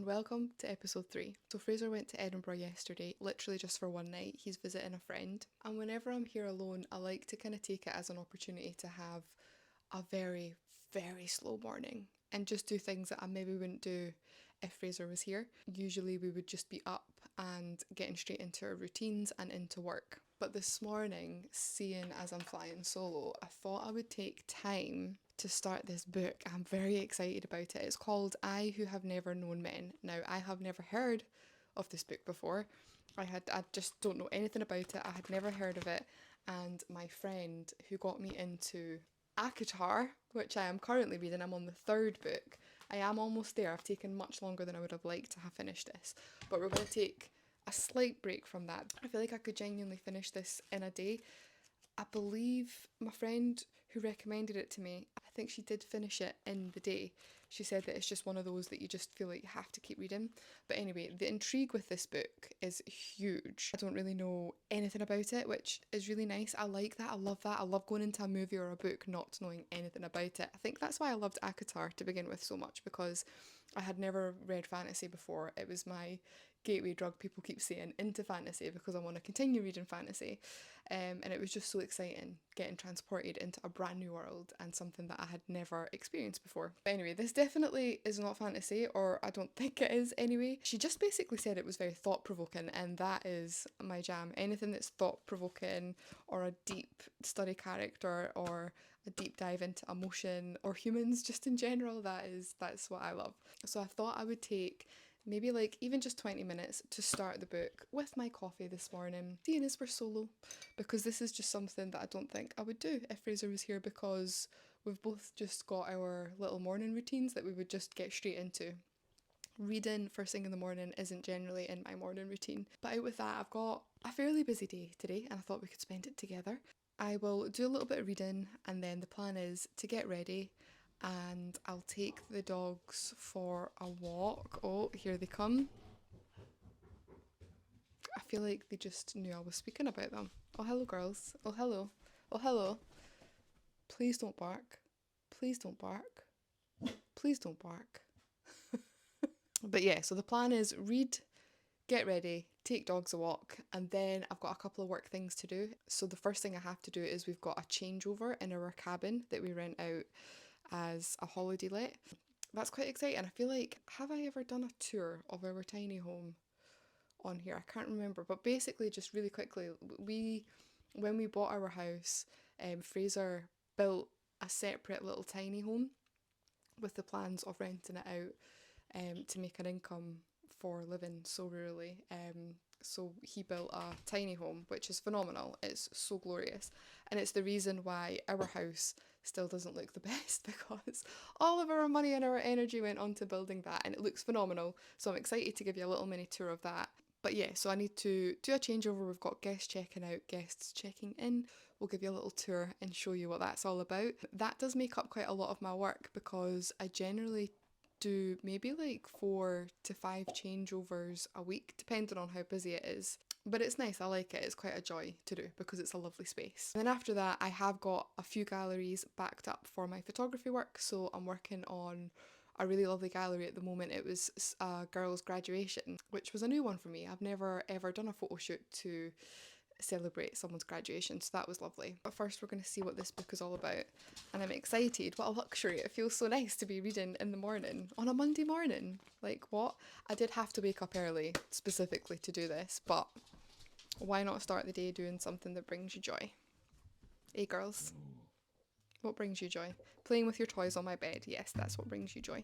Welcome to episode 3. So Fraser went to Edinburgh yesterday, literally just for one night. He's visiting a friend. And whenever I'm here alone, I like to kind of take it as an opportunity to have a very, very slow morning and just do things that I maybe wouldn't do if Fraser was here. Usually we would just be up and getting straight into our routines and into work. But this morning, seeing as I'm flying solo, I thought I would take time to start this book. I'm very excited about it. It's called I Who Have Never Known Men. Now, I have never heard of this book before. I just don't know anything about it. I had never heard of it. And my friend who got me into ACOTAR, which I am currently reading, I'm on the 3rd book. I am almost there. I've taken much longer than I would have liked to have finished this. But we're going to take a slight break from that. I feel like I could genuinely finish this in a day. I believe my friend who recommended it to me, I think she did finish it in the day. She said that it's just one of those that you just feel like you have to keep reading. But anyway, the intrigue with this book is huge. I don't really know anything about it, which is really nice. I like that. I love that. I love going into a movie or a book not knowing anything about it. I think that's why I loved ACOTAR to begin with so much, because I had never read fantasy before. It was my gateway drug, people keep saying, into fantasy, because I want to continue reading fantasy. And it was just so exciting getting transported into a brand new world and something that I had never experienced before. But anyway, this definitely is not fantasy, or I don't think it is anyway. She just basically said it was very thought-provoking, and that is my jam. Anything that's thought-provoking, or a deep study character, or a deep dive into emotion or humans just in general, that's what I love. So I thought I would take maybe like even just 20 minutes to start the book with my coffee this morning, seeing as we're solo, because this is just something that I don't think I would do if Fraser was here, because we've both just got our little morning routines that we would just get straight into. Reading first thing in the morning isn't generally in my morning routine. But out with that, I've got a fairly busy day today and I thought we could spend it together. I will do a little bit of reading, and then the plan is to get ready and I'll take the dogs for a walk. Oh, here they come. I feel like they just knew I was speaking about them. Oh, hello, girls. Oh, hello. Oh, hello. Please don't bark. Please don't bark. Please don't bark. But yeah, so the plan is read, get ready, take dogs a walk, and then I've got a couple of work things to do. So the first thing I have to do is we've got a changeover in our cabin that we rent out as a holiday let. That's quite exciting. I feel like, have I ever done a tour of our tiny home on here? I can't remember, but basically, just really quickly, when we bought our house, Fraser built a separate little tiny home with the plans of renting it out to make an income for living so rurally. So he built a tiny home, which is phenomenal. It's so glorious. And it's the reason why our house still doesn't look the best, because all of our money and our energy went on to building that, and it looks phenomenal. So I'm excited to give you a little mini tour of that. But yeah, so I need to do a changeover. We've got guests checking out, guests checking in. We'll give you a little tour and show you what that's all about. That does make up quite a lot of my work, because I generally do maybe like 4 to 5 changeovers a week, depending on how busy it is. But it's nice, I like it, it's quite a joy to do because it's a lovely space. And then after that, I have got a few galleries backed up for my photography work, so I'm working on a really lovely gallery at the moment. It was a girl's graduation, which was a new one for me. I've never ever done a photo shoot to celebrate someone's graduation, so that was lovely. But first we're going to see what this book is all about, and I'm excited. What a luxury. It feels so nice to be reading in the morning on a Monday morning. Like, what? I did have to wake up early specifically to do this, but why not start the day doing something that brings you joy? Hey girls, what brings you joy? Playing with your toys on my bed. Yes, that's what brings you joy.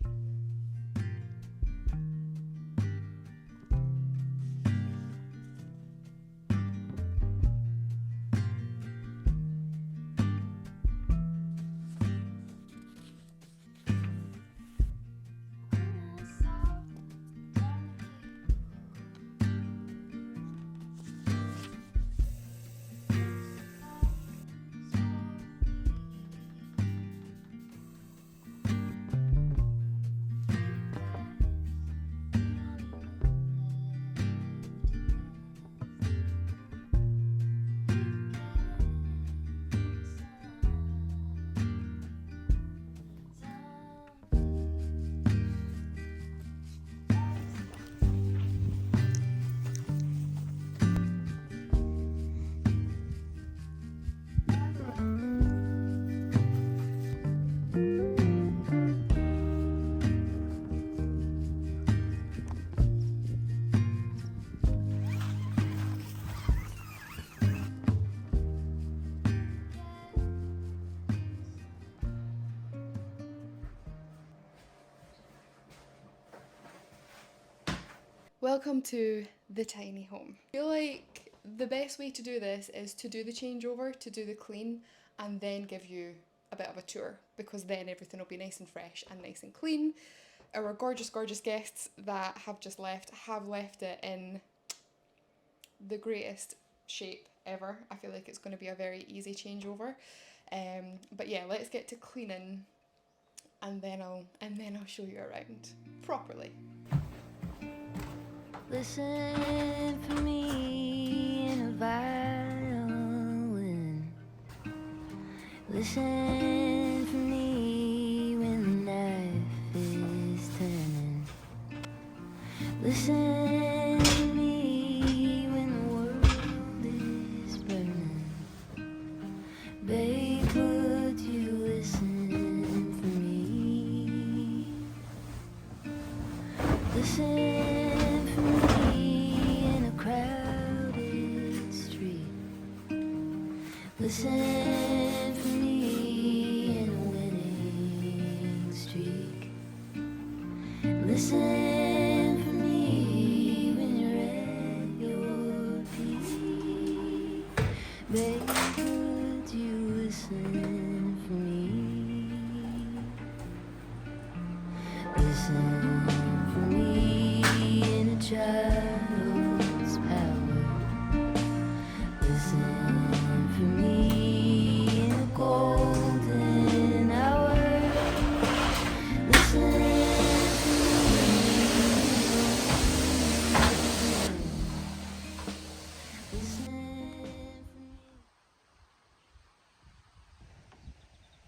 Welcome to the tiny home. I feel like the best way to do this is to do the changeover, to do the clean, and then give you a bit of a tour, because then everything will be nice and fresh and nice and clean. Our gorgeous, gorgeous guests that have just left have left it in the greatest shape ever. I feel like it's going to be a very easy changeover. But yeah, let's get to cleaning, and then I'll show you around properly. Listen for me in a violin. Listen for me when the knife is turning. Listen to me when the world is burning. Babe, would you listen for me? Listen for me in a crowded street. Listen for me in a winning streak. Listen for me when you're at your peak. Babe, would you listen for me? Listen for me in a child's power. Listen for me in a golden hour. Listen for me. Listen for me.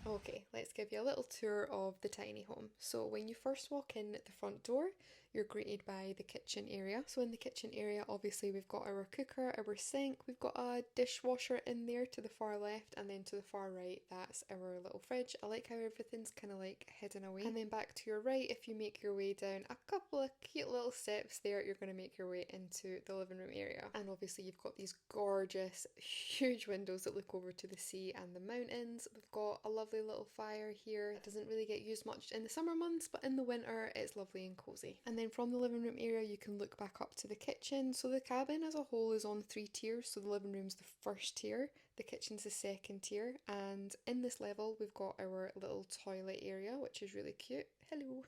Okay, let's give you a little tour of the tiny home. So when you first walk in at the front door, you're greeted by the kitchen area. So in the kitchen area, obviously we've got our cooker, our sink, we've got a dishwasher in there to the far left, and then to the far right, that's our little fridge. I like how everything's kind of like hidden away. And then back to your right, if you make your way down a couple of cute little steps there, you're going to make your way into the living room area. And obviously you've got these gorgeous, huge windows that look over to the sea and the mountains. We've got a lovely little fire here. It doesn't really get used much in the summer months, but in the winter it's lovely and cozy. And then from the living room area you can look back up to the kitchen. So the cabin as a whole is on 3 tiers. So the living room's the first tier, the kitchen's the second tier, and in this level we've got our little toilet area, which is really cute. Hello.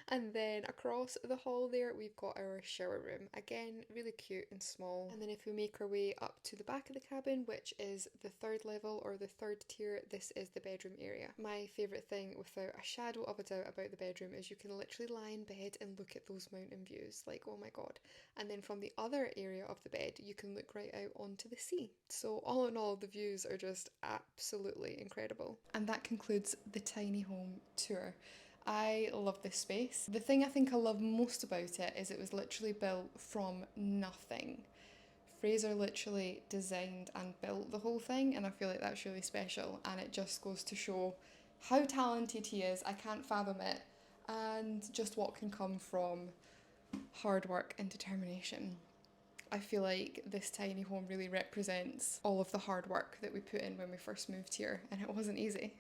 And then across the hall there we've got our shower room, again really cute and small. And then if we make our way up to the back of the cabin, which is the third level or the third tier, this is the bedroom area. My favourite thing without a shadow of a doubt about the bedroom is you can literally lie in bed and look at those mountain views, like oh my god. And then from the other area of the bed you can look right out onto the sea. So all in all, the views are just absolutely incredible. And that concludes the tiny home tour. I love this space. The thing I think I love most about it is it was literally built from nothing. Fraser literally designed and built the whole thing, and I feel like that's really special, and it just goes to show how talented he is. I can't fathom it, and just what can come from hard work and determination. I feel like this tiny home really represents all of the hard work that we put in when we first moved here, and it wasn't easy.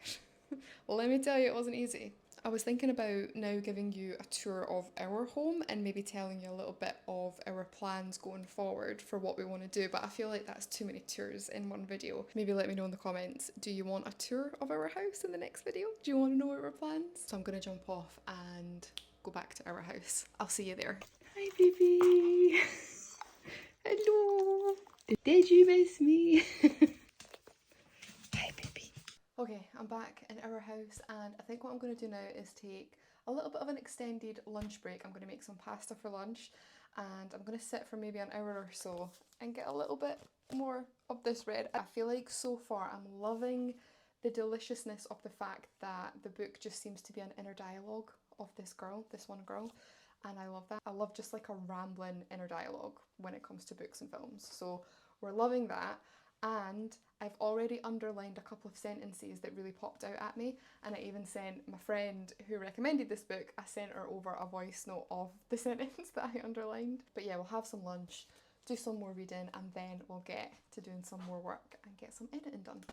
Well, let me tell you, it wasn't easy. I was thinking about now giving you a tour of our home and maybe telling you a little bit of our plans going forward for what we want to do, but I feel like that's too many tours in one video. Maybe let me know in the comments, do you want a tour of our house in the next video? Do you want to know our plans? So I'm going to jump off and go back to our house. I'll see you there. Hi baby! Hello! Did you miss me? Hi baby! Okay, I'm back in our house, and I think what I'm going to do now is take a little bit of an extended lunch break. I'm going to make some pasta for lunch, and I'm going to sit for maybe an hour or so and get a little bit more of this read. I feel like so far I'm loving the deliciousness of the fact that the book just seems to be an inner dialogue of this one girl, and I love that. I love just like a rambling inner dialogue when it comes to books and films, so we're loving that. And I've already underlined a couple of sentences that really popped out at me, and I even sent my friend who recommended this book, I sent her over a voice note of the sentence that I underlined. But yeah, we'll have some lunch, do some more reading, and then we'll get to doing some more work and get some editing done.